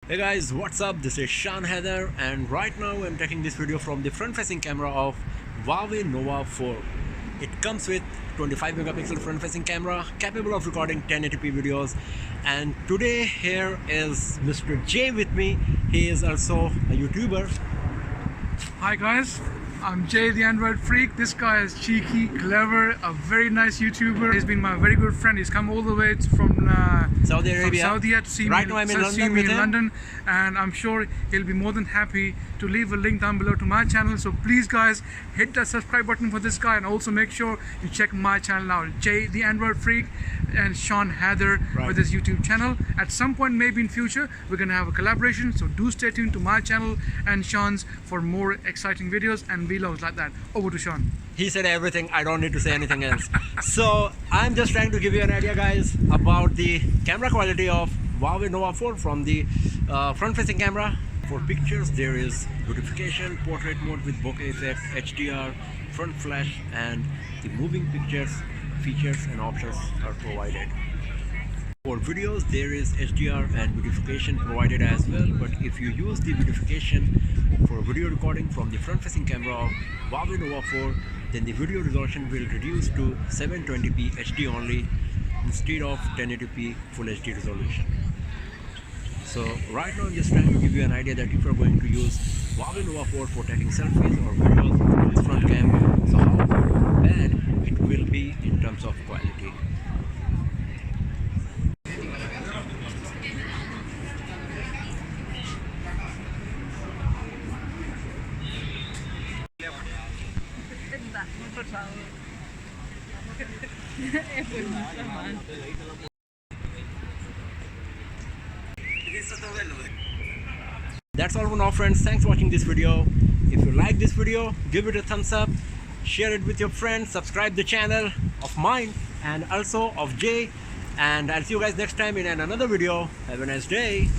Hey guys, what's up? This is Sean Heather, and right now I'm taking this video from the front facing camera of Huawei Nova 4. It comes with 25 megapixel front facing camera capable of recording 1080p videos, and today here is Mr. J with me. He is also a YouTuber. Hi guys, I'm Jay the Android Freak. This guy is cheeky, clever, a very nice YouTuber. He's been my very good friend. He's come all the way from Saudi Arabia. From Saudi to see right me, now I'm in see London me with in him. London, and I'm sure he'll be more than happy to leave a link down below to my channel. So please guys, hit that subscribe button for this guy, and also make sure you check my channel out, Jay the Android Freak and Sean Heather with his YouTube channel. At some point, maybe in future, we're gonna have a collaboration. So do stay tuned to my channel and Sean's for more exciting videos and vlogs like that. Over to Sean. He said everything, I don't need to say anything else. So I'm just trying to give you an idea guys about the camera quality of Huawei Nova 4 from the front facing camera. For pictures there is beautification, portrait mode with bokeh effect, HDR, front flash, and the moving pictures features and options are provided. For videos there is HDR and beautification provided as well, but if you use the beautification for video recording from the front facing camera of Huawei Nova 4, then the video resolution will reduce to 720p HD only instead of 1080p full HD resolution. So right now I'm just trying to give you an idea that if you're going to use Huawei Nova 4 for taking selfies or videos from this front cam, so how bad it will be in terms of quality. That's all for now friends. Thanks for watching this video. If you like this video, give it a thumbs up, share it with your friends, subscribe the channel of mine and also of Jay, and I'll see you guys next time in another video. Have a nice day.